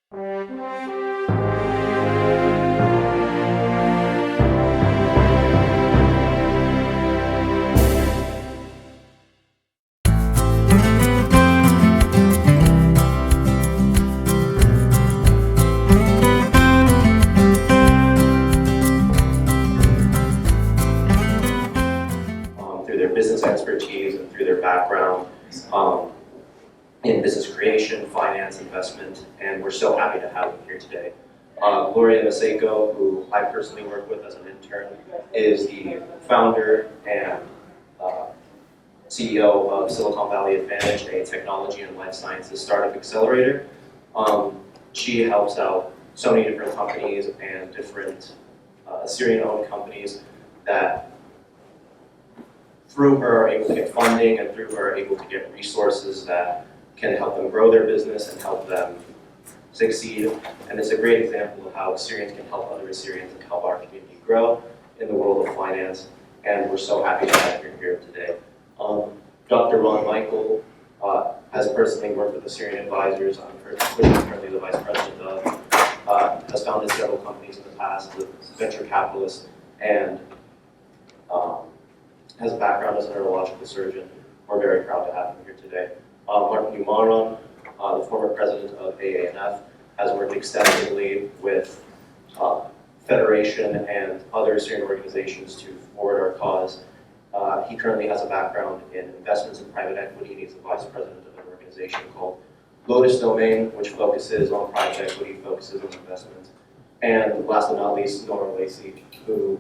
Through their business expertise and through their background in business creation, finance, investment, and we're so happy to have them here today. Gloria Maseko, who I personally work with as an intern, is the founder and CEO of Silicon Valley Advantage, a technology and life sciences startup accelerator. She helps out so many different companies and different Assyrian-owned companies that through her are able to get funding and through her are able to get resources that can help them grow their business and help them succeed. And it's a great example of how Assyrians can help other Assyrians and help our community grow in the world of finance. And we're so happy to have you here today. Dr. Ron Michael has personally worked with Assyrian advisors, which he's currently the vice president of, has founded several companies in the past, with venture capitalists, and has a background as a neurological surgeon. We're very proud to have him here today. Martin Umaron, the former president of AANF, has worked extensively with Federation and other Assyrian organizations to forward our cause. He currently has a background in investments in private equity, and he's the vice president of an organization called Lotus Domain, which focuses on private equity, focuses on investments. And last but not least, Nora Lacey, who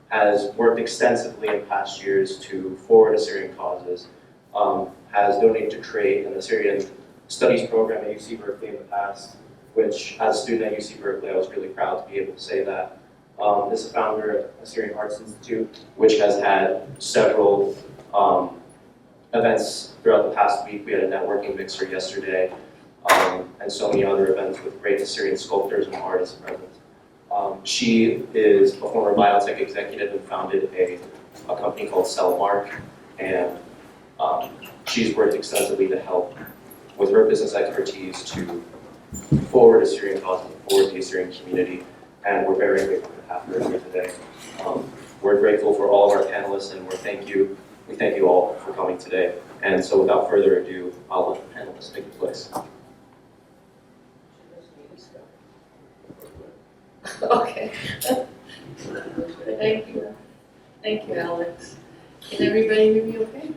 has worked extensively in past years to forward Assyrian causes, has donated to create an Assyrian studies program at UC Berkeley in the past, which as a student at UC Berkeley, I was really proud to be able to say that. Is a founder of Assyrian Arts Institute, which has had several events throughout the past week. We had a networking mixer yesterday, and so many other events with great Assyrian sculptors and artists present. She is a former biotech executive and founded a company called Cellmark, and she's worked extensively to help with her business expertise to forward Assyrian causes and forward the Assyrian community, and we're very grateful to have her here today. We're grateful for all of our panelists, and we thank you all for coming today. And so without further ado, I'll let the panelists take place. Okay. Thank you. Thank you, Alex. Can everybody hear me okay?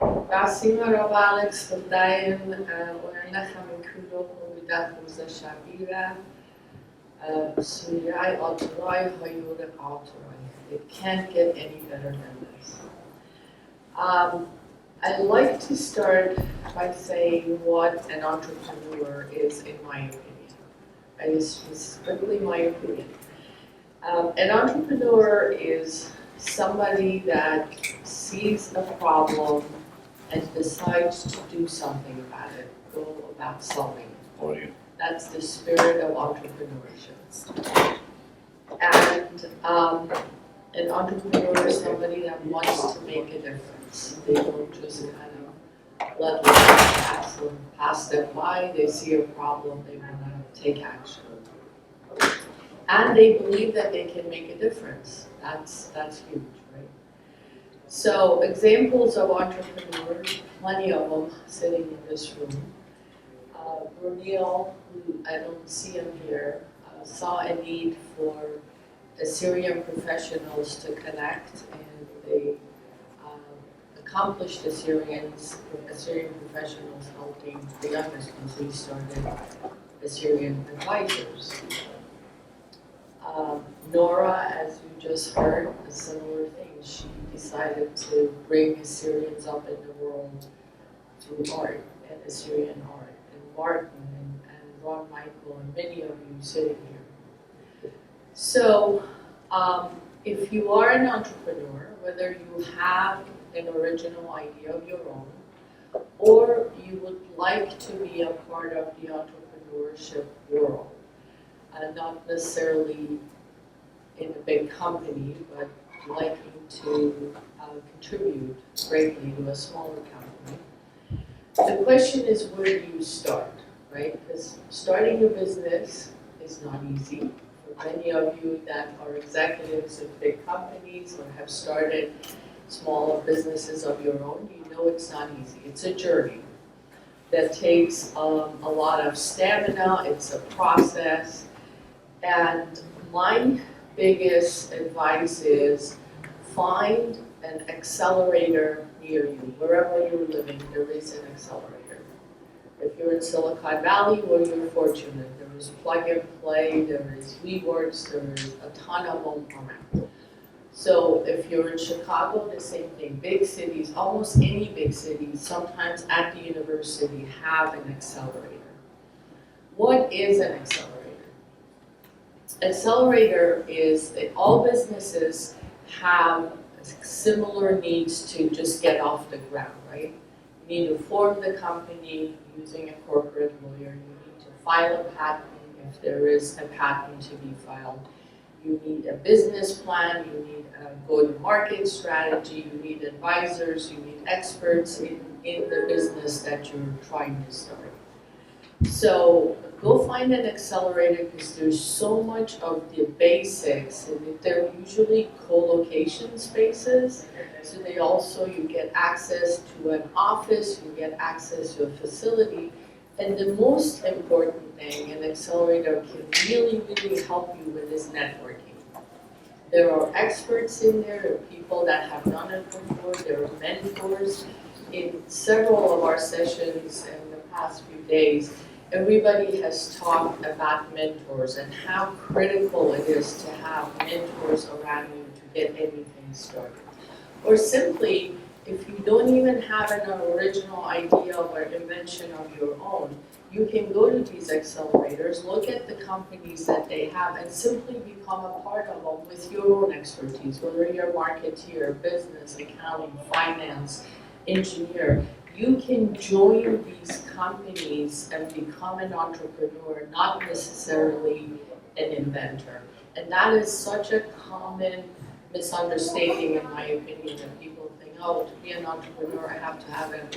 Basima Rob Alex Diane Oranachem Kudo Huda Shabira Surai Alturai Hayura Alturai. It can't get any better than this. I'd like to start by saying what an entrepreneur is, in my opinion. It is strictly my opinion. An entrepreneur is somebody that sees a problem and decides to do something about it, go about solving it. That's the spirit of entrepreneurship. And an entrepreneur is somebody that wants to make a difference. They don't just kind of let life pass them by. They see a problem, they want to take action. And they believe that they can make a difference. That's huge, right? So examples of entrepreneurs, plenty of them sitting in this room. Brunel, who I don't see him here, saw a need for Assyrian professionals to connect, and they accomplished Assyrian professionals helping the youngest ones. So he started Assyrian advisors. Nora, as you just heard, a similar thing. She decided to bring Assyrians up in the world through art and Assyrian art. And Martin and Ron Michael and many of you sitting here. So, if you are an entrepreneur, whether you have an original idea of your own, or you would like to be a part of the entrepreneurship world, not necessarily in a big company, but liking to contribute greatly to a smaller company. The question is, where do you start, right? Because starting a business is not easy. For many of you that are executives of big companies or have started smaller businesses of your own, you know it's not easy. It's a journey that takes a lot of stamina, it's a process. And my biggest advice is find an accelerator near you. Wherever you're living, there is an accelerator. If you're in Silicon Valley, well, you're fortunate. There is Plug and Play, there is WeWorks, there is a ton of them around. So if you're in Chicago, the same thing. Big cities, almost any big city, sometimes at the university, have an accelerator. What is an accelerator? Accelerator is that all businesses have similar needs to just get off the ground, right? You need to form the company using a corporate lawyer. You need to file a patent if there is a patent to be filed. You need a business plan, you need a go-to-market strategy, you need advisors, you need experts in the business that you're trying to start. So go find an accelerator because there's so much of the basics, and they're usually co-location spaces. So you get access to an office, you get access to a facility, and the most important thing an accelerator can really help you with is networking. There are experts in there are people that have done it before, there are mentors. In several of our sessions in the past few days, everybody has talked about mentors and how critical it is to have mentors around you to get anything started. Or simply, if you don't even have an original idea or invention of your own, you can go to these accelerators, look at the companies that they have, and simply become a part of them with your own expertise, whether you're a marketeer, business, accounting, finance, engineer. You can join these companies and become an entrepreneur, not necessarily an inventor. And that is such a common misunderstanding, in my opinion, that people think, oh, to be an entrepreneur, I have to have an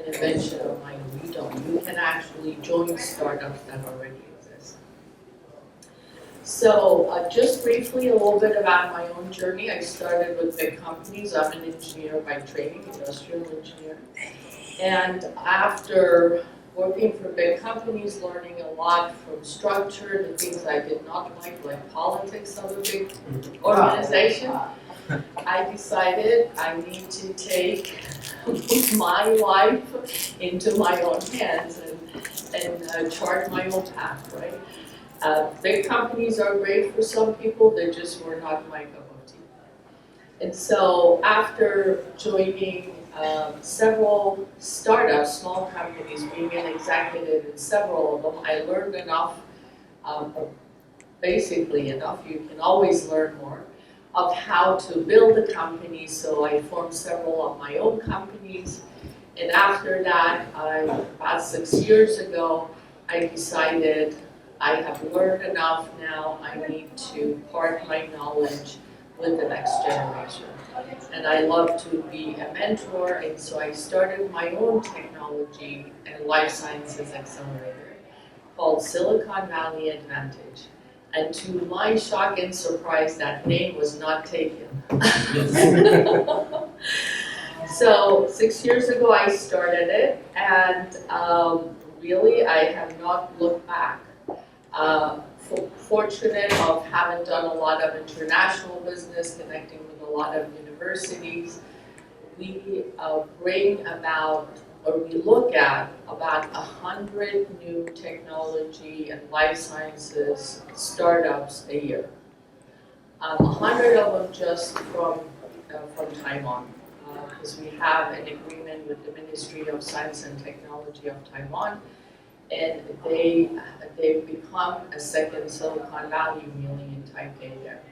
invention of mine. You don't. You can actually join startups that already exist. So just briefly, a little bit about my own journey. I started with big companies. I'm an engineer by training, industrial engineer. And after working for big companies, learning a lot from structure, the things I did not like politics of a big organization, I decided I need to take my life into my own hands and chart my own path, right? Big companies are great for some people, they just were not my cup of tea. And so after joining several startups, small companies, being an executive in several of them, I learned enough, basically enough, you can always learn more, of how to build a company. So I formed several of my own companies. And after that, about 6 years ago, I decided I have learned enough now, I need to part my knowledge with the next generation. And I love to be a mentor, and so I started my own technology and life sciences accelerator called Silicon Valley Advantage. And to my shock and surprise, that name was not taken. So 6 years ago I started it, and really I have not looked back. Fortunate of having done a lot of international business, connecting with a lot of universities. We bring about, or we look at about 100 new technology and life sciences startups a year. 100 of them just from Taiwan, because we have an agreement with the Ministry of Science and Technology of Taiwan, and they've become a second Silicon Valley, really, in Taipei there.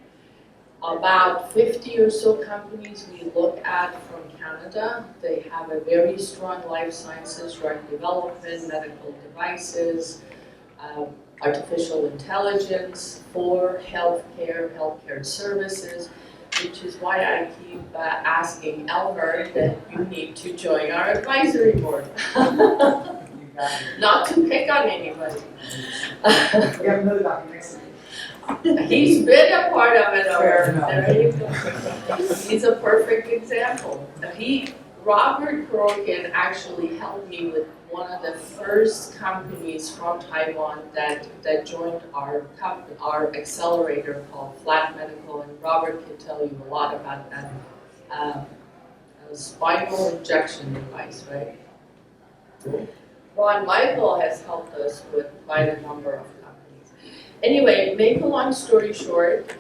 About 50 or so companies we look at from Canada. They have a very strong life sciences, drug development, medical devices, artificial intelligence for healthcare services, which is why I keep asking Elmer that you need to join our advisory board. Not to pick on anybody. We have another document next to you. He's been a part of it, Fair or enough. there you go. He's a perfect example. Robert Kurokian actually helped me with one of the first companies from Taiwan that joined our accelerator called Flat Medical, and Robert can tell you a lot about that spinal injection device, right? Ron Michael has helped us with quite a number of companies. Anyway, make a long story short,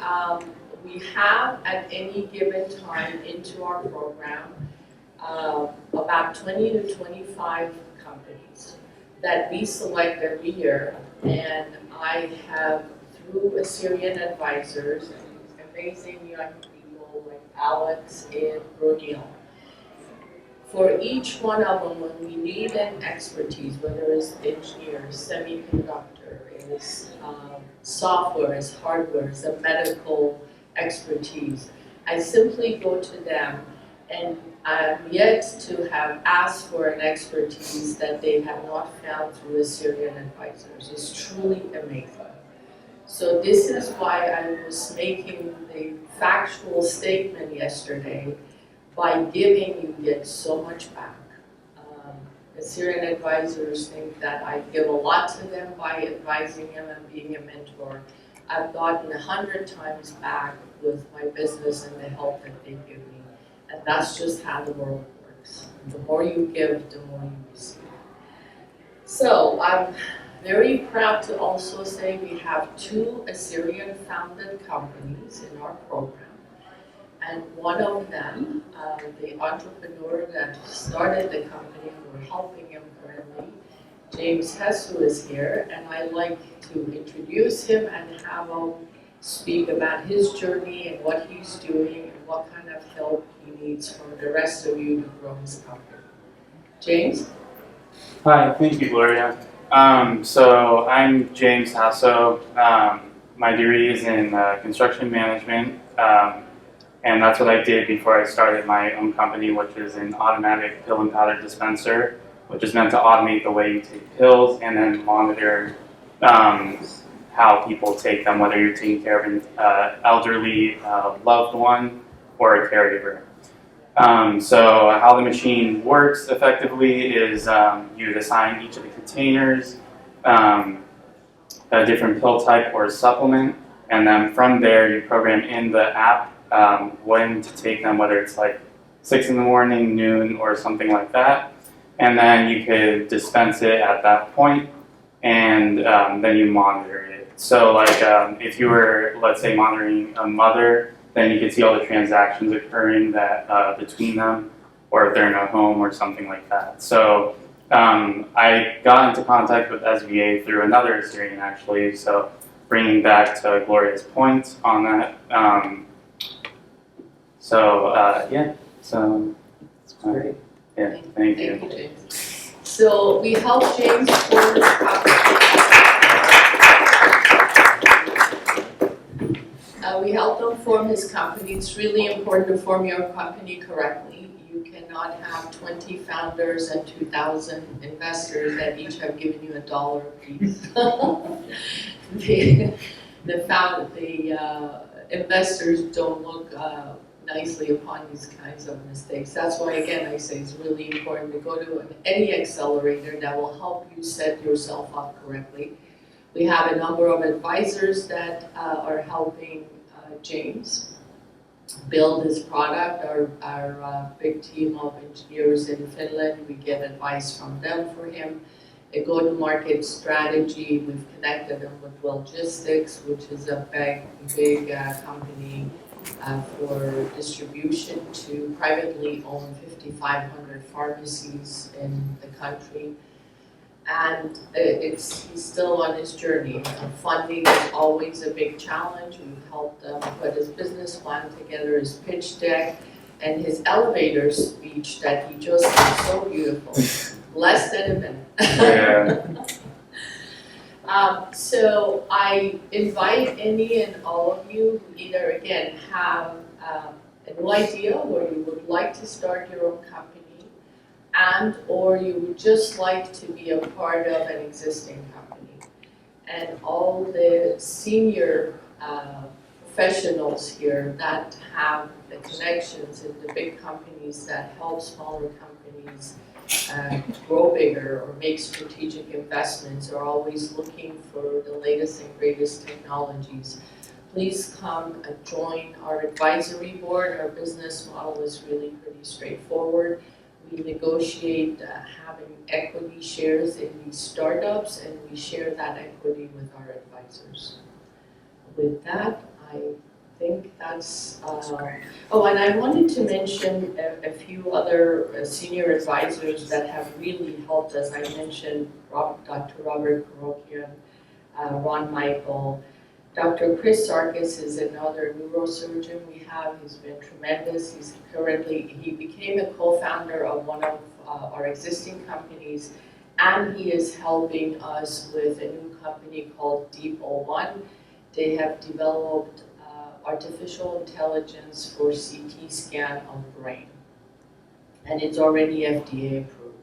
we have at any given time into our program about 20 to 25 companies that we select every year, and I have, through Assyrian advisors, and amazing young people like Alex and Brunil. For each one of them, when we need an expertise, whether it's engineers, semiconductor, is software, is hardware, is a medical expertise, I simply go to them, and I'm yet to have asked for an expertise that they have not found through Assyrian advisors. It's truly amazing. So this is why I was making the factual statement yesterday. By giving, you get so much back. Assyrian advisors think that I give a lot to them by advising them and being a mentor. I've gotten 100 times back with my business and the help that they give me. And that's just how the world works. The more you give, the more you receive. So I'm very proud to also say we have 2 Assyrian-founded companies in our program. And one of them, the entrepreneur that started the company, we're helping him currently, James Hessel is here, and I'd like to introduce him and have him speak about his journey and what he's doing and what kind of help he needs from the rest of you to grow his company. James? Hi, thank you, Gloria. So I'm James Hessel. My degree is in construction management. And that's what I did before I started my own company, which is an automatic pill and powder dispenser, which is meant to automate the way you take pills and then monitor how people take them, whether you're taking care of an elderly loved one or a caregiver. So how the machine works effectively is you would assign each of the containers a different pill type or supplement, and then from there you program in the app when to take them, whether it's like 6 in the morning, noon, or something like that. And then you could dispense it at that point, and then you monitor it. So like if you were, let's say, monitoring a mother, then you could see all the transactions occurring that between them, or if they're in a home or something like that. So I got into contact with SVA through another Assyrian actually, so bringing back to Gloria's point on that. Yeah, so it's great. Yeah, thank you. Thank you, James. So we helped James form his company. We helped him form his company. It's really important to form your company correctly. You cannot have 20 founders and 2,000 investors that each have given you $1 apiece. The investors don't look nicely upon these kinds of mistakes. That's why, again, I say it's really important to go to any accelerator that will help you set yourself up correctly. We have a number of advisors that are helping James build his product. Our big team of engineers in Finland, we get advice from them for him. A go-to-market strategy, we've connected them with Logistics, which is a big company for distribution to privately owned 5,500 pharmacies in the country. And he's still on his journey. Funding is always a big challenge. We've helped him put his business plan together, his pitch deck, and his elevator speech that he just did so beautiful. Less than a minute. Yeah. So I invite any and all of you who either, again, have a new idea or you would like to start your own company, and or you would just like to be a part of an existing company. And all the senior professionals here that have the connections in the big companies that help smaller companies grow bigger or make strategic investments are always looking for the latest and greatest technologies. Please come and join our advisory board. Our business model is really pretty straightforward. We negotiate having equity shares in these startups, and we share that equity with our advisors. With that, I think that's, oh, and I wanted to mention a few other senior advisors that have really helped us. I mentioned Dr. Robert Karokian, Ron Michael. Dr. Chris Sarkis is another neurosurgeon we have. He's been tremendous. He became a co-founder of one of our existing companies, and he is helping us with a new company called Deep01. They have developed artificial intelligence for CT scan of brain, and it's already FDA approved.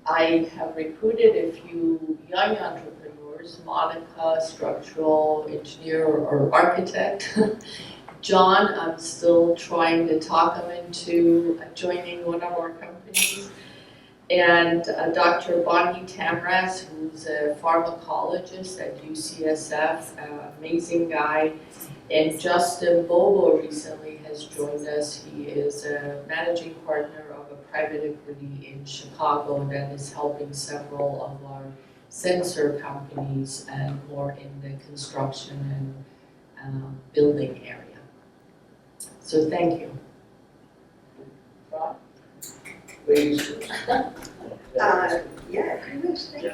I have recruited a few young entrepreneurs, Monica, structural engineer or architect. John, I'm still trying to talk him into joining one of our companies. And Dr. Bonnie Tamras, who's a pharmacologist at UCSF, amazing guy. And Justin Bobo recently has joined us. He is a managing partner of a private equity in Chicago that is helping several of our sensor companies and more in the construction and building area. So thank you. Ron? Ladies first. Yeah, pretty much, thank you.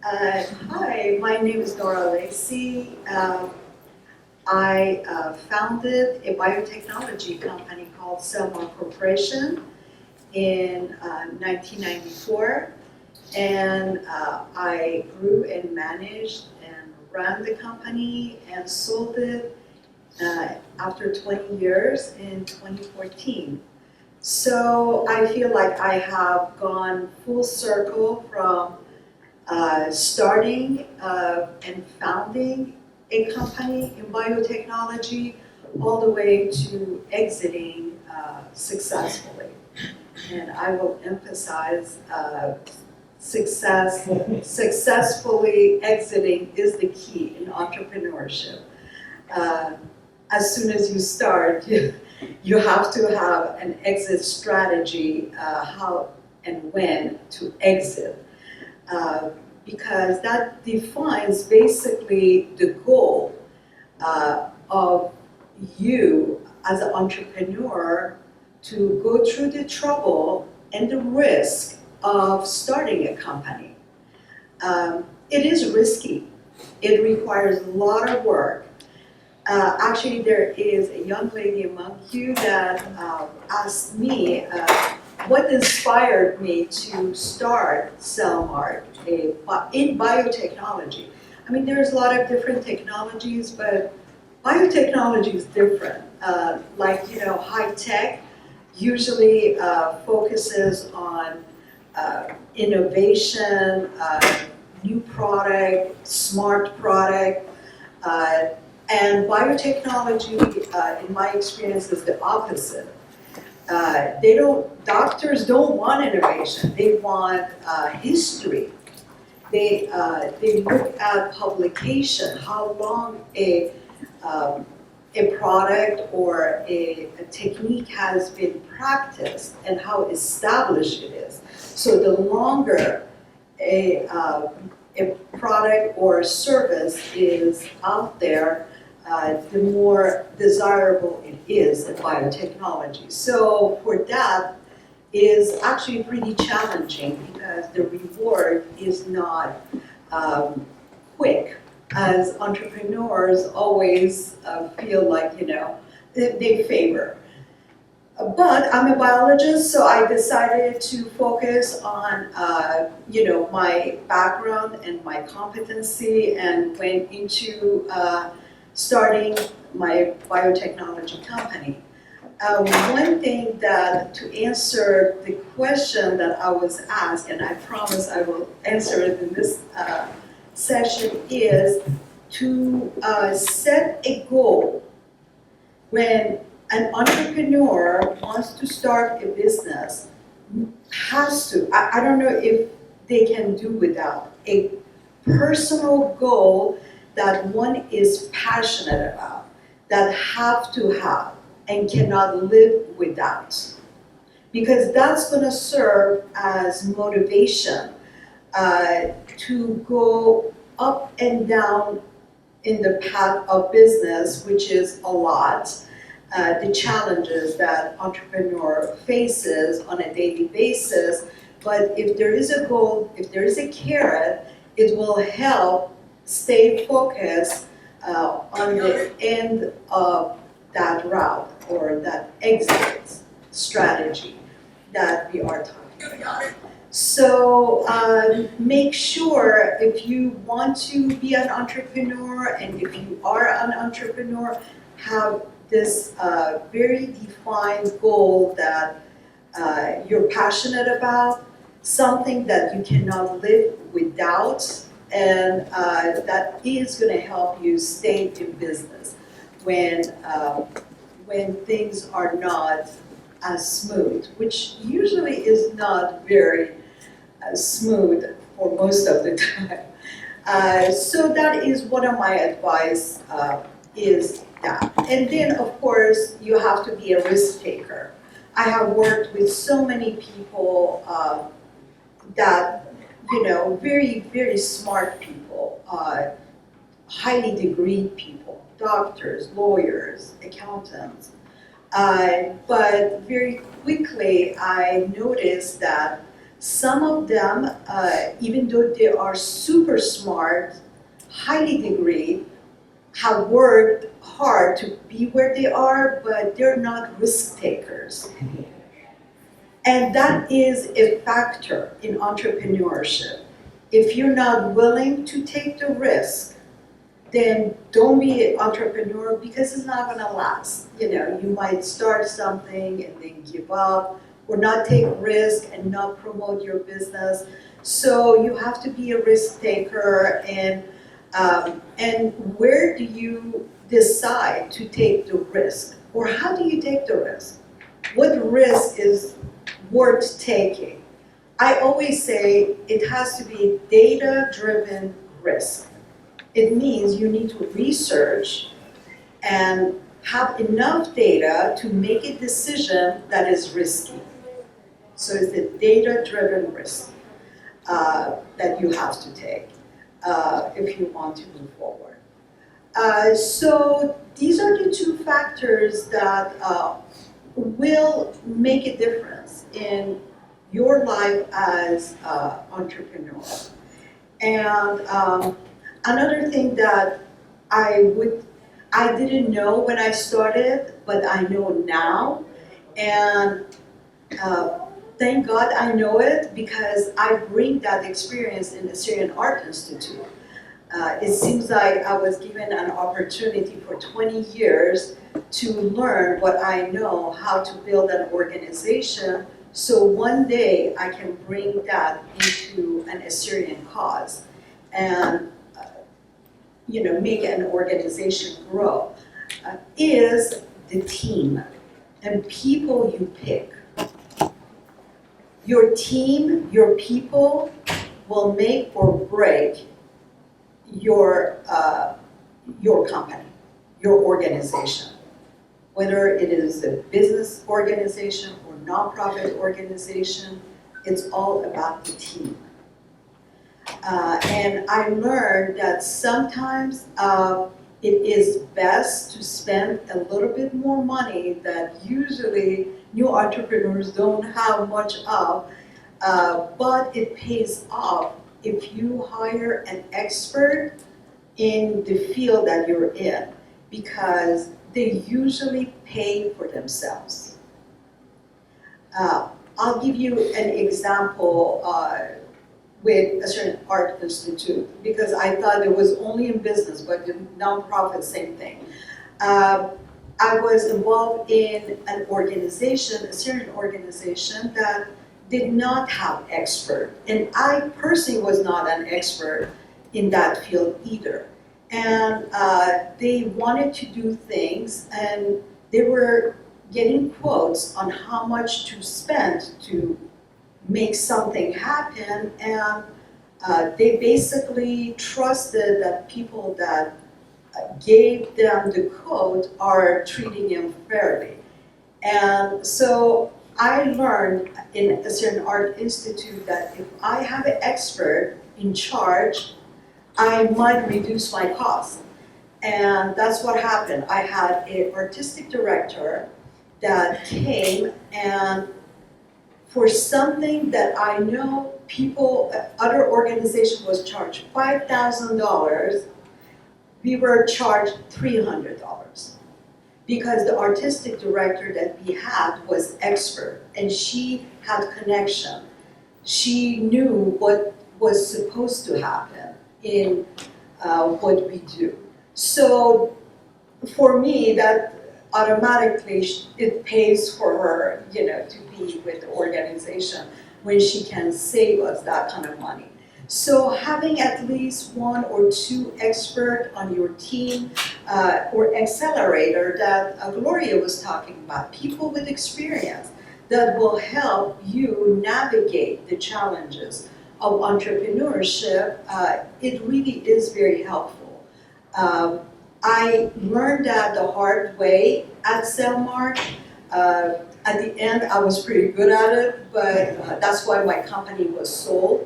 Hi, my name is Nora Lacey. I founded a biotechnology company called Selmar Corporation in 1994, and I grew and managed and ran the company and sold it after 20 years in 2014. So I feel like I have gone full circle from starting and founding a company in biotechnology all the way to exiting successfully. And I will emphasize successfully exiting is the key in entrepreneurship. As soon as you start, you have to have an exit strategy, how and when to exit. Because that defines basically the goal of you as an entrepreneur to go through the trouble and the risk of starting a company. It is risky. It requires a lot of work. Actually, there is a young lady among you that asked me what inspired me to start Selmar in biotechnology. I mean, there's a lot of different technologies, but biotechnology is different. Like, you know, high tech usually focuses on innovation, new product, smart product, and biotechnology, in my experience, is the opposite. Doctors don't want innovation. They want history. They look at publication, how long a product or a technique has been practiced and how established it is. So the longer a product or a service is out there, the more desirable it is in biotechnology. So for that is actually pretty challenging because the reward is not quick, as entrepreneurs always feel like, you know, they favor. But I'm a biologist, so I decided to focus on, you know, my background and my competency, and went into starting my biotechnology company. One thing that, to answer the question that I was asked, and I promise I will answer it in this session, is to set a goal. When an entrepreneur wants to start a business, has to, I don't know if they can do without, a personal goal that one is passionate about, that have to have, and cannot live without. Because that's going to serve as motivation to go up and down in the path of business, which is a lot, the challenges that entrepreneur faces on a daily basis. But if there is a goal, if there is a carrot, it will help stay focused on the end of that route or that exit strategy that we are talking about. So make sure, if you want to be an entrepreneur and if you are an entrepreneur, have this very defined goal that you're passionate about, something that you cannot live without, and that is going to help you stay in business when things are not as smooth, which usually is not very smooth for most of the time. So that is one of my advice, is that. And then, of course, you have to be a risk taker. I have worked with so many people that, you know, very, very smart people, highly degreed people, doctors, lawyers, accountants. But very quickly, I noticed that some of them, even though they are super smart, highly degreed, have worked hard to be where they are, but they're not risk takers. And that is a factor in entrepreneurship. If you're not willing to take the risk, then don't be an entrepreneur, because it's not gonna last. You know, you might start something and then give up, or not take risk and not promote your business. So you have to be a risk taker, and where do you decide to take the risk? Or how do you take the risk? What risk is worth taking? I always say it has to be a data-driven risk. It means you need to research and have enough data to make a decision that is risky. So it's a data-driven risk that you have to take if you want to move forward. So these are the two factors that will make a difference in your life as an entrepreneur. And another thing that I didn't know when I started, but I know now, and thank God I know it, because I bring that experience in the Assyrian Art Institute. It seems like I was given an opportunity for 20 years to learn what I know, how to build an organization, so one day I can bring that into an Assyrian cause and you know, make an organization grow, is the team and people you pick. Your team, your people will make or break your company, your organization. Whether it is a business organization or nonprofit organization, it's all about the team. And I learned that sometimes it is best to spend a little bit more money that usually new entrepreneurs don't have much of, but it pays off if you hire an expert in the field that you're in, because they usually pay for themselves. I'll give you an example with Assyrian Art Institute, because I thought it was only in business, but in nonprofit, same thing. I was involved in an organization, a Syrian organization that did not have expert. And I personally was not an expert in that field either. And they wanted to do things, and they were getting quotes on how much to spend to make something happen, and they basically trusted that people that gave them the quote are treating them fairly. And so I learned in Assyrian Art Institute that if I have an expert in charge, I might reduce my costs. And that's what happened. I had an artistic director that came, and for something that I know people, other organization was charged $5,000, we were charged $300. Because the artistic director that we had was expert, and she had connection. She knew what was supposed to happen in what we do. So for me, that automatically it pays for her, to be with the organization when she can save us that kind of money. So having at least one or two experts on your team or Accelerator that Gloria was talking about, people with experience that will help you navigate the challenges of entrepreneurship, it really is very helpful. I learned that the hard way at Cellmark. At the end, I was pretty good at it, but that's why my company was sold.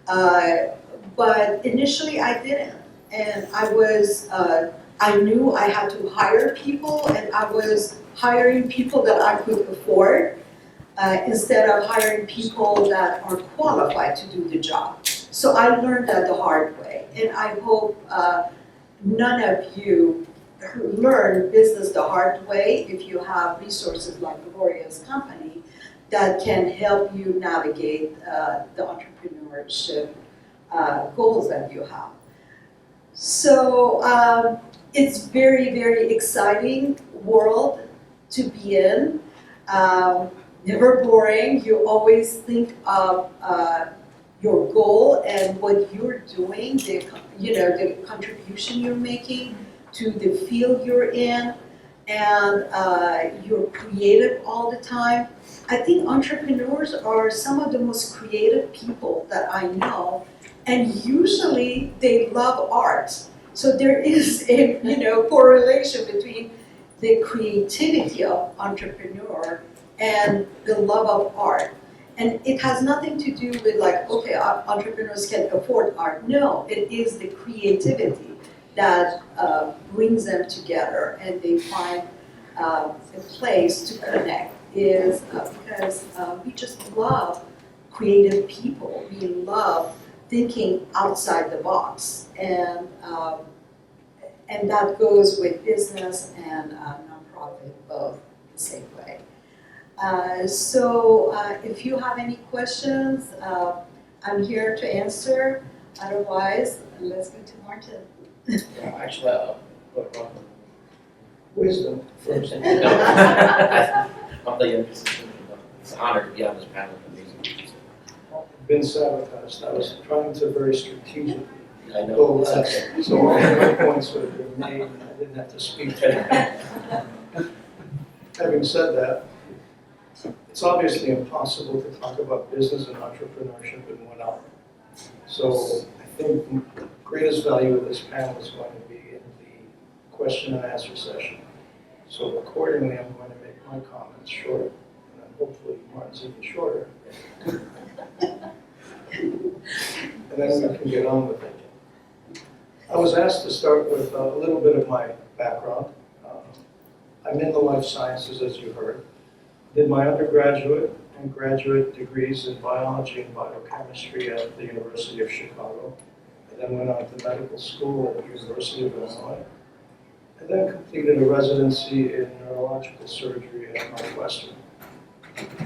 But initially I didn't, and I knew I had to hire people, and I was hiring people that I could afford instead of hiring people that are qualified to do the job. So I learned that the hard way, and I hope none of you learn business the hard way if you have resources like Gloria's company that can help you navigate the entrepreneurship goals that you have. So it's very, very exciting world to be in. Never boring. You always think of your goal and what you're doing, the contribution you're making to the field you're in, and you're creative all the time. I think entrepreneurs are some of the most creative people that I know, and usually they love art. So there is a correlation between the creativity of entrepreneur and the love of art. And it has nothing to do with entrepreneurs can afford art. No, it is the creativity that brings them together, and they find a place to connect. Because we just love creative people. We love thinking outside the box, and that goes with business and nonprofit both the same way. So if you have any questions, I'm here to answer. Otherwise, let's go to Martin. Yeah, actually, Wisdom first. I'm the youngest. It's an honor to be on this panel. Been sabotaged. I was trying to very strategically I know. go It's last, okay. so all my points would have been made, and I didn't have to speak to them. Having said that, it's obviously impossible to talk about business and entrepreneurship in 1 hour. So I think the greatest value of this panel is going to be in the question and answer session. So accordingly, I'm going to make my comments short, and then hopefully Martin's even shorter. And then we can get on with it. I was asked to start with a little bit of my background. I'm in the life sciences, as you heard. Did my undergraduate and graduate degrees in biology and biochemistry at the University of Chicago. I then went on to medical school at the University of Illinois. And then completed a residency in neurological surgery at Northwestern,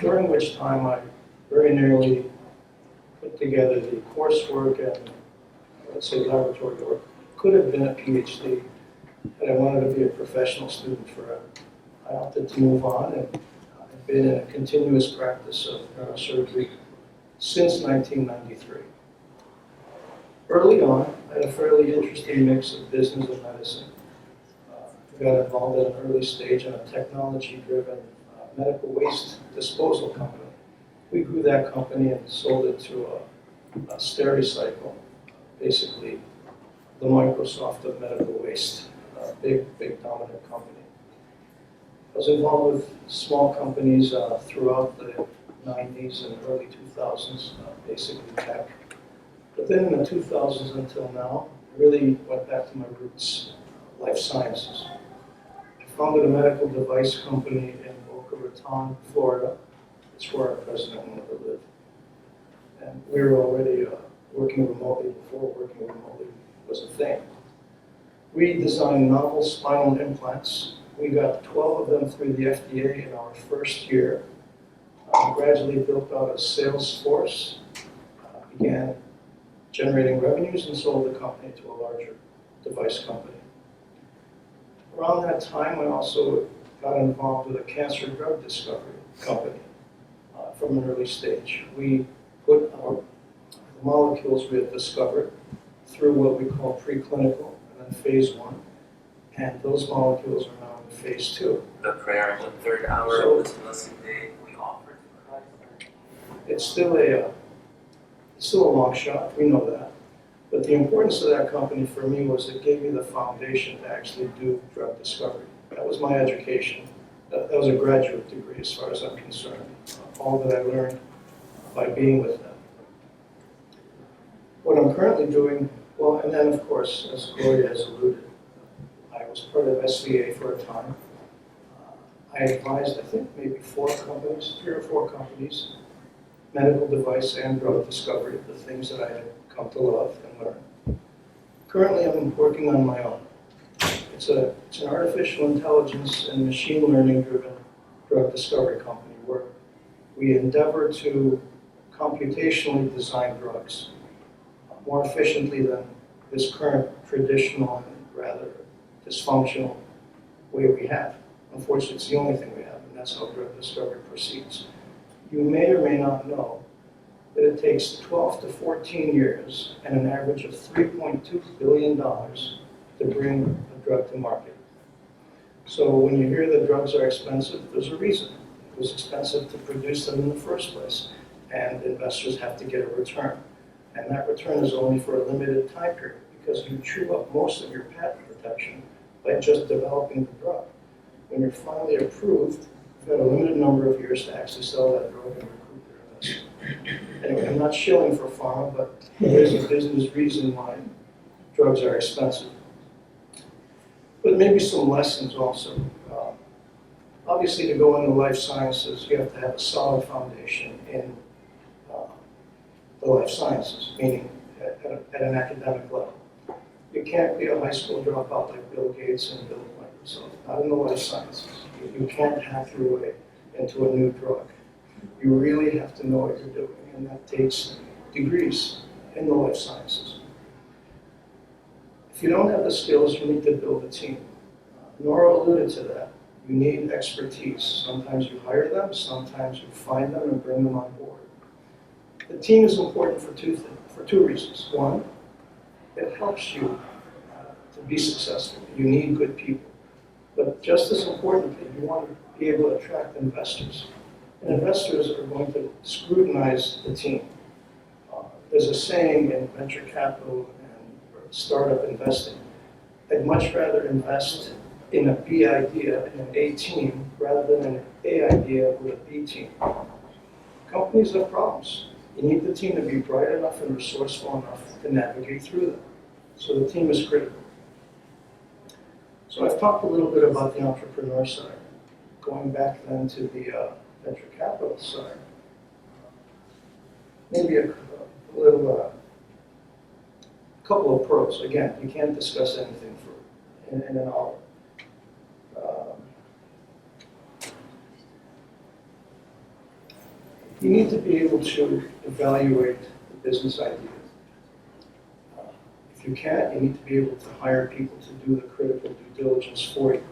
during which time I very nearly put together the coursework and, let's say, laboratory work. Could have been a PhD, but I wanted to be a professional student forever. I opted to move on, and I've been in a continuous practice of neurosurgery since 1993. Early on, I had a fairly interesting mix of business and medicine. I got involved at an early stage in a technology-driven medical waste disposal company. We grew that company and sold it to a Stericycle, basically the Microsoft of medical waste, big dominant company. I was involved with small companies throughout the 90s and early 2000s, basically tech. But then in the 2000s until now, I really went back to my roots, life sciences. I founded a medical device company in Boca Raton, Florida. It's where our president wanted to live. And we were already working remotely before working remotely was a thing. We designed novel spinal implants. We got 12 of them through the FDA in our first year. Gradually built out a sales force, began generating revenues, and sold the company to a larger device company. Around that time, I also got involved with a cancer drug discovery company from an early stage. We put our molecules we had discovered through what we call preclinical and then phase 1, and those molecules are now in phase 2. The prayer in the third hour So- of this blessed day we offer to Christ. It's still a long shot, we know that. But the importance of that company for me was it gave me the foundation to actually do drug discovery. That was my education. That was a graduate degree as far as I'm concerned. All that I learned by being with them. What I'm currently doing, well, and then of course, as Gloria has alluded, I was part of SVA for a time. I advised, I think, maybe 3 or 4 companies, medical device and drug discovery, the things that I had come to love and learn. Currently, I'm working on my own. It's an artificial intelligence and machine learning driven drug discovery company where we endeavor to computationally design drugs more efficiently than this current traditional and rather dysfunctional way we have. Unfortunately, it's the only thing we have, and that's how drug discovery proceeds. You may or may not know that it takes 12 to 14 years and an average of $3.2 billion to bring a drug to market. So when you hear that drugs are expensive, there's a reason. It was expensive to produce them in the first place, and investors have to get a return. And that return is only for a limited time period because you chew up most of your patent protection by just developing the drug. When you're finally approved, you've got a limited number of years to actually sell that drug and recoup your investment. Anyway, I'm not shilling for pharma, but there's a business reason why drugs are expensive. But maybe some lessons also. Obviously, to go into life sciences, you have to have a solid foundation in the life sciences, meaning at an academic level. You can't be a high school dropout like Bill Gates and Bill Microsoft, not in the life sciences. You can't hack your way into a new drug. You really have to know what you're doing, and that takes degrees in the life sciences. If you don't have the skills, you need to build a team. Nora alluded to that. You need expertise. Sometimes you hire them, sometimes you find them and bring them on board. The team is important for two reasons. One, it helps you to be successful. You need good people. But just as importantly, you want to be able to attract investors. And investors are going to scrutinize the team. There's a saying in venture capital and startup investing, I'd much rather invest in a B idea in an A team rather than an A idea with a B team. Companies have problems. You need the team to be bright enough and resourceful enough to navigate through them. So the team is critical. So I've talked a little bit about the entrepreneur side. Going back then to the venture capital side, maybe a couple of pros. Again, you can't discuss anything in an hour. You need to be able to evaluate the business idea. If you can't, you need to be able to hire people to do the critical due diligence for you.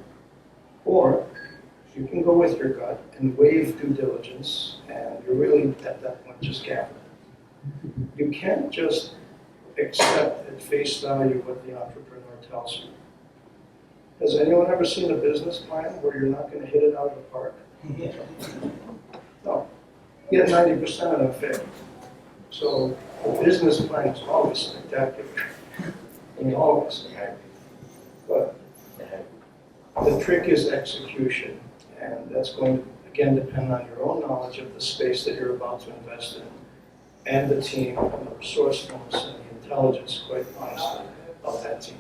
Or You can go with your gut and waive due diligence, and you're really, at that point, just gambling. You can't just accept at face value what the entrepreneur tells you. Has anyone ever seen a business plan where you're not gonna hit it out of the park? No. You get 90% of them fail. So the business plan is always spectacular. I mean, always. But the trick is execution, and that's going to, again, depend on your own knowledge of the space that you're about to invest in, and the team, and the resourcefulness and the intelligence, quite honestly, of that team.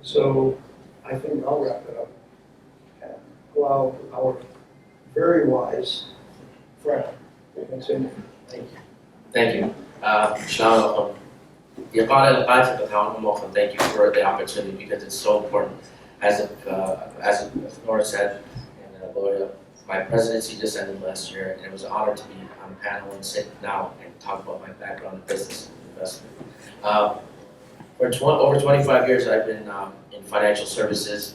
So I think I'll wrap it up and allow our very wise friend to continue. Thank you. Sean, thank you for the opportunity because it's so important. As Nora said, and Gloria, my presidency just ended last year, and it was an honor to be on the panel and sit now and talk about my background in business and investment. For over 25 years, I've been in financial services.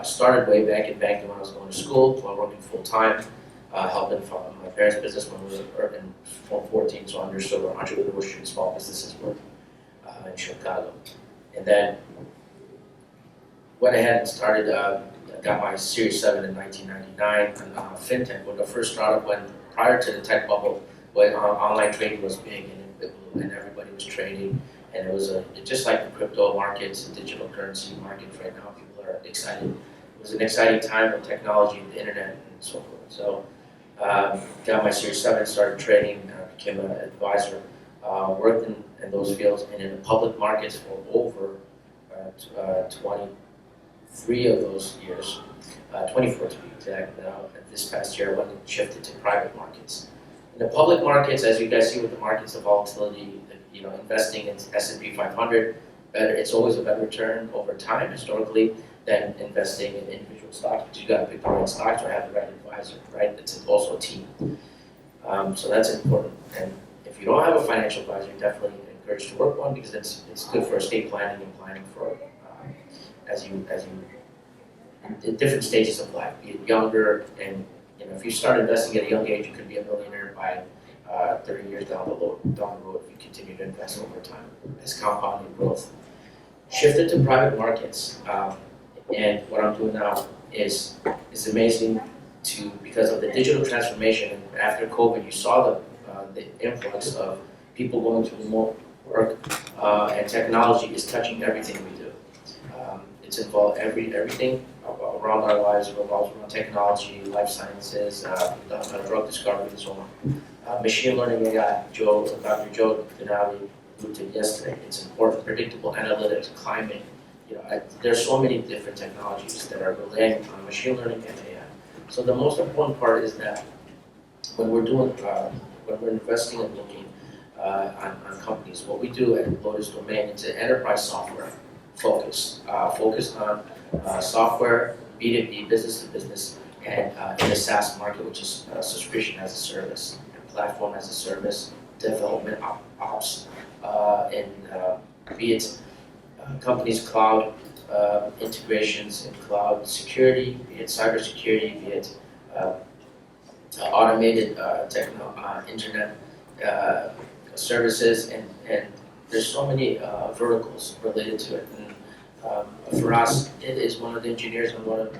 Started way back in banking when I was going to school, while working full time, helping my parents' business when we were in 14, so I understood what entrepreneurship and small businesses were in Chicago. And then went ahead and started, got my Series 7 in 1999 on fintech, when the first startup went prior to the tech bubble, when online trading was big and everybody was trading. And it was just like the crypto markets and digital currency markets right now, people are excited. It was an exciting time with technology and the internet and so forth. So got my Series 7, started trading, became an advisor, worked in those fields and in the public markets for over 23 of those years, 24 to be exact. This past year I went and shifted to private markets. In the public markets, as you guys see with the markets, the volatility, investing in S&P 500, it's always a better return over time historically than investing in individual stocks, but you got to pick the right stocks or have the right advisor, right? It's also a team. So that's important. And if you don't have a financial advisor, you're definitely encouraged to work one because it's good for estate planning and planning for as you in different stages of life, be it younger and if you start investing at a young age, you could be a millionaire by 30 years down the road if you continue to invest over time as compounding growth. Shifted to private markets, and what I'm doing now is amazing because of the digital transformation. After COVID, you saw the influx of people going to remote work, and technology is touching everything we do. It's involved everything around our lives revolves around technology, life sciences, drug discovery, and so on. Machine learning AI, Dr. Joe Denali alluded to yesterday. It's important, predictable analytics, climate. There's so many different technologies that are relying on machine learning and AI. So the most important part is that when we're investing and looking on companies, what we do at Lotus Domain is an enterprise software focused on software, B2B, business to business, and in the SaaS market, which is subscription as a service, and platform as a service, development ops, and be it companies' cloud integrations and cloud security, be it cybersecurity, be it automated internet services, and there's so many verticals related to it. And for us, it is one of the engineers and one of the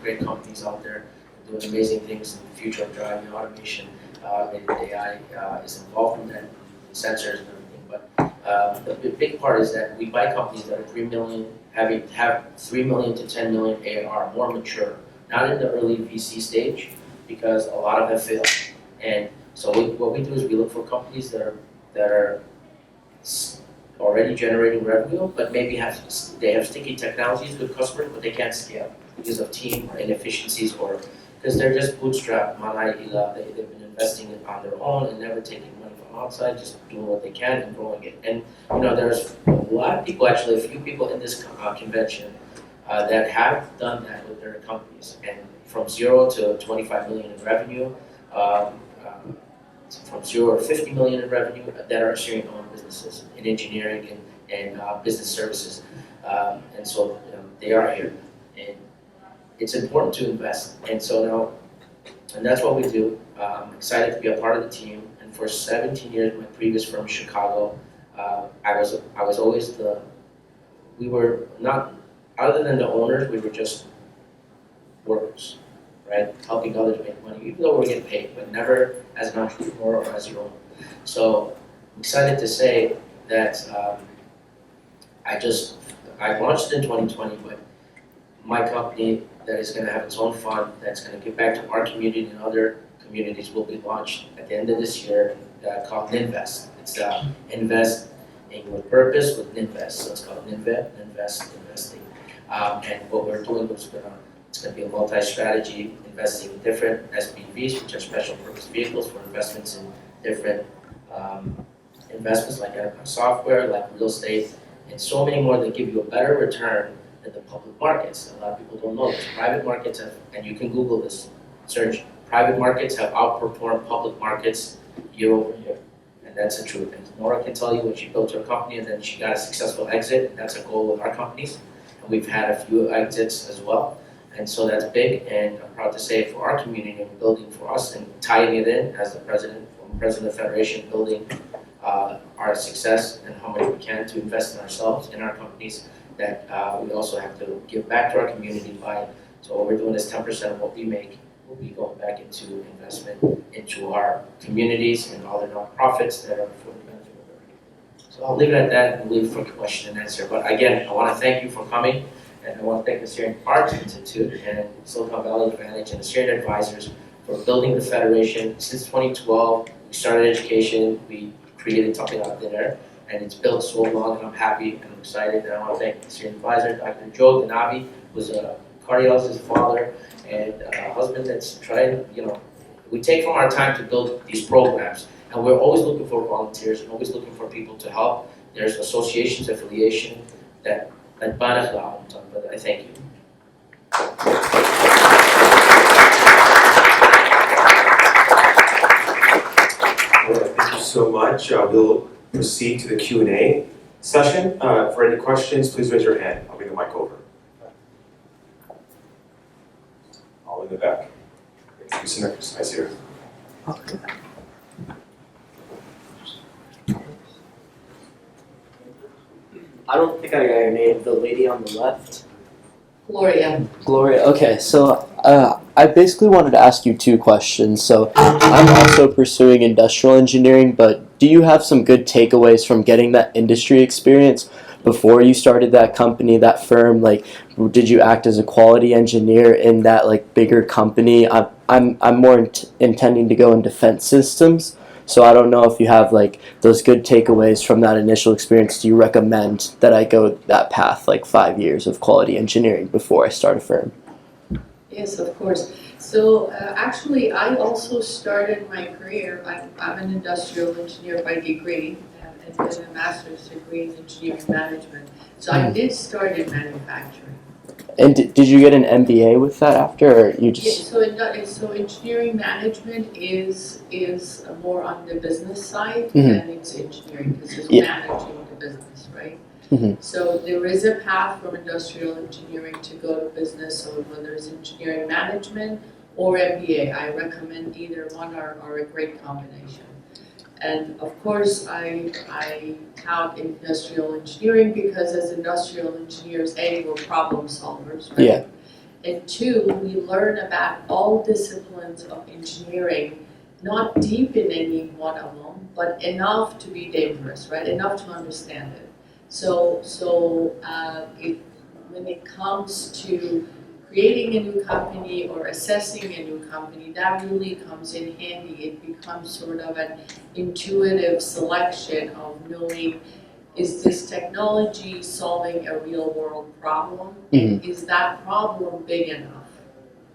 great companies out there doing amazing things in the future of driving automation. And AI is involved in that, sensors and everything. But the big part is that we buy companies that are 3 million, have 3 million to 10 million ARR, more mature, not in the early VC stage, because a lot of them fail. And so what we do is we look for companies that are already generating revenue, but maybe they have sticky technologies, good customers, but they can't scale because of team or inefficiencies or because they're just bootstrapped, they've been investing on their own and never taking money from outside, just doing what they can and growing it. And there's a lot of people, actually a few people in this convention that have done that with their companies, and from 0 to 25 million in revenue, from 0 to 50 million in revenue that are Assyrian owned businesses in engineering and business services. And so they are here. And it's important to invest. And so now, and that's what we do. I'm excited to be a part of the team. And for 17 years, my previous firm, Chicago, I was always we were not, other than the owners, we were just workers, right? Helping others make money, even though we're getting paid, but never as an entrepreneur or as your own. So I'm excited to say that I launched in 2020, but my company that is going to have its own fund that's going to give back to our community and other communities will be launched at the end of this year called Ninvest. It's Invest in with Purpose with Ninvest. So it's called Ninvest, Investing. And what we're doing is it's going to be a multi-strategy investing in different SPVs, which are special purpose vehicles for investments in different investments like software, like real estate, and so many more that give you a better return than the public markets. A lot of people don't know this. Private markets have, and you can Google this, search, private markets have outperformed public markets year over year. And that's the truth. And Nora can tell you when she built her company and then she got a successful exit, and that's a goal with our companies. And we've had a few exits as well. And so that's big, and I'm proud to say for our community and building for us and tying it in as the president of the Federation, building our success and how much we can to invest in ourselves, in our companies, that we also have to give back to our community by, so what we're doing is 10% of what we make will be going back into investment into our communities and all the nonprofits that are for the benefit of everybody. So I'll leave it at that and leave for question and answer. But again, I want to thank you for coming, and I want to thank the Assyrian Arts Institute and Silicon Valley Advantage and Assyrian Advisors for building the Federation. Since 2012, we started education, we created something out there, and it's built so long, and I'm happy and I'm excited. And I want to thank the Assyrian Advisor, Dr. Joe Ganavi, who's a cardiologist father and a husband that's trying, we take from our time to build these programs, and we're always looking for volunteers and always looking for people to help. There's associations, affiliation that but I thank you. All right, thank you so much. We'll proceed to the Q&A session. For any questions, please raise your hand. I'll bring the mic over. All in the back. Introduce I see her. I don't think I got your name, the lady on the left. Gloria. Gloria, okay, so I basically wanted to ask you two questions. So I'm also pursuing industrial engineering, but do you have some good takeaways from getting that industry experience before you started that company, that firm? Like, did you act as a quality engineer in that like bigger company? I'm more intending to go in defense systems. So I don't know if you have like those good takeaways from that initial experience. Do you recommend that I go that path, like 5 years of quality engineering before I start a firm? Yes, of course. So actually, I also started my career, I'm an industrial engineer by degree, and then a master's degree in engineering management. So I did start in manufacturing. And did you get an MBA with that after, or you just? Yeah, so engineering management is more on the business side Mm-hmm. than it's engineering, because it's Yeah. managing the business, right? Mm-hmm. So there is a path from industrial engineering to go to business, or whether it's engineering management or MBA. I recommend either one are a great combination. And of course, I tout industrial engineering because as industrial engineers, A, we're problem solvers, right? Yeah. And two, we learn about all disciplines of engineering, not deep in any one of them, but enough to be dangerous, right? Enough to understand it. So when it comes to creating a new company or assessing a new company, that really comes in handy. It becomes sort of an intuitive selection of knowing, is this technology solving a real world problem? Mm-hmm. Is that problem big enough?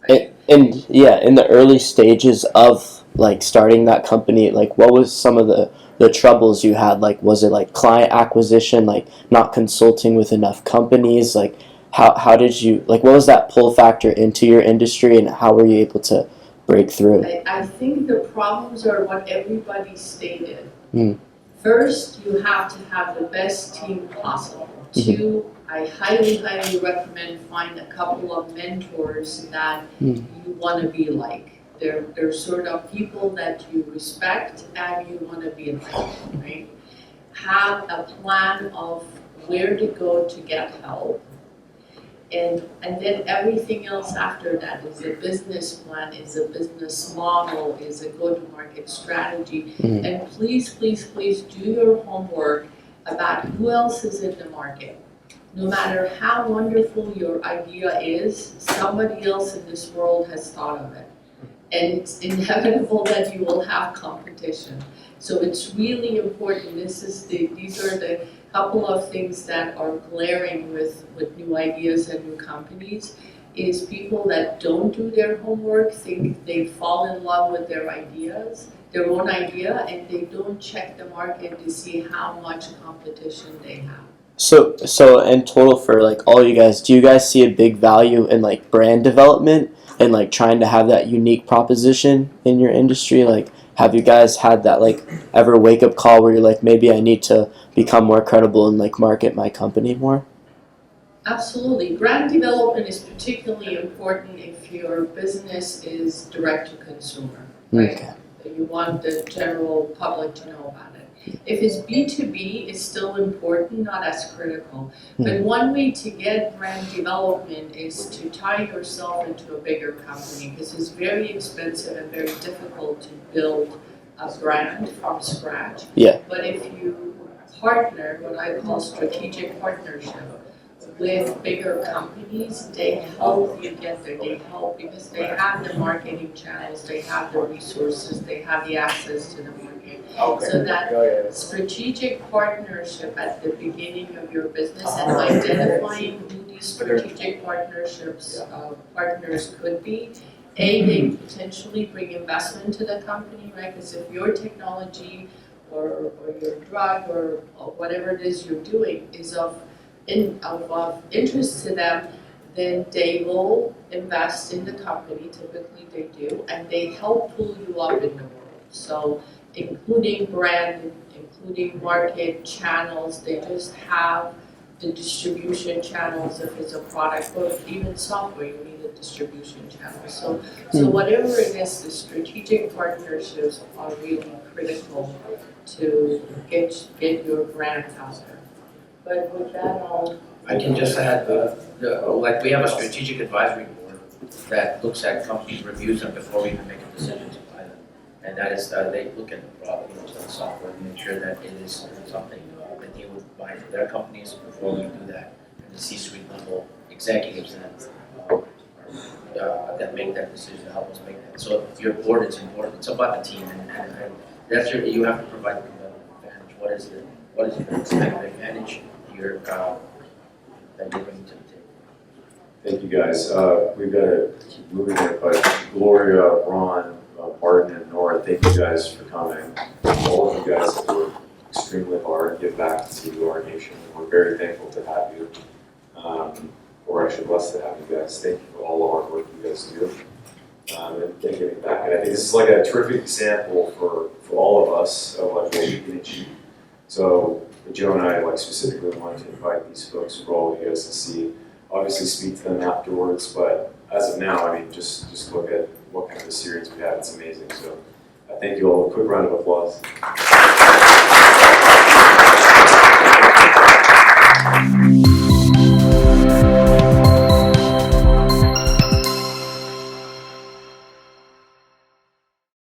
Right? And yeah, in the early stages of like starting that company, like what was some of the troubles you had? Like, was it like client acquisition, like not consulting with enough companies? Like, how did you, like, what was that pull factor into your industry, and how were you able to break through? I think the problems are what everybody stated. Mm. First, you have to have the best team possible. Two, I highly recommend find a couple of mentors that you want to be like. They're sort of people that you respect and you want to be like, right? Have a plan of where to go to get help. And then everything else after that is a business plan, is a business model, is a go-to-market strategy. And please, please, please do your homework about who else is in the market. No matter how wonderful your idea is, somebody else in this world has thought of it. And it's inevitable that you will have competition. So it's really important. These are the couple of things that are glaring with new ideas and new companies, is people that don't do their homework, think they fall in love with their own idea, and they don't check the market to see how much competition they have. So in total for like all you guys, do you guys see a big value in like brand development and like trying to have that unique proposition in your industry? Like, have you guys had that like ever wake up call where you're like, maybe I need to become more credible and like market my company more? Absolutely. Brand development is particularly important if your business is direct to consumer, right? Okay. You want the general public to know about it. If it's B2B, it's still important, not as critical. But one way to get brand development is to tie yourself into a bigger company, because it's very expensive and very difficult to build a brand from scratch. Yeah. But if you partner, what I call strategic partnership, with bigger companies, they help you get there. They help because they have the marketing channels, they have the resources, they have the access to the market. So that strategic partnership at the beginning of your business and identifying who these strategic partners could be. They potentially bring investment to the company, right? Because if your technology or your drug or whatever it is you're doing is of interest to them, then they will invest in the company, typically they do, and they help pull you up in the world. So including brand, including market channels, they just have the distribution channels if it's a product, or even software, you need a distribution channel. So whatever it is, the strategic partnerships are really critical to get your brand out there. But with that, I can just add, like we have a strategic advisory board that looks at companies, reviews them before we even make a decision to buy them. And that is, they look at the product, the software, and make sure that it is something that they would buy for their companies before we do that. And the C-suite level executives that make that decision to help us make that. So your board is important. It's about the team, and that's you have to provide the competitive advantage. What is the competitive advantage that you bring to the table? Thank you guys. We've got to keep moving here, but Gloria, Ron, Martin, and Nora, thank you guys for coming. All of you guys have worked extremely hard to give back to our nation. We're very thankful to have you. We're actually blessed to have you guys. Thank you for all the hard work you guys do. And giving back. And I think this is like a terrific example for all of us of like what we can achieve. So Joe and I specifically wanted to invite these folks for all of you guys to see. Obviously speak to them afterwards, but as of now, I mean, just look at what kind of a series we have. It's amazing. So thank you all. A quick round of applause.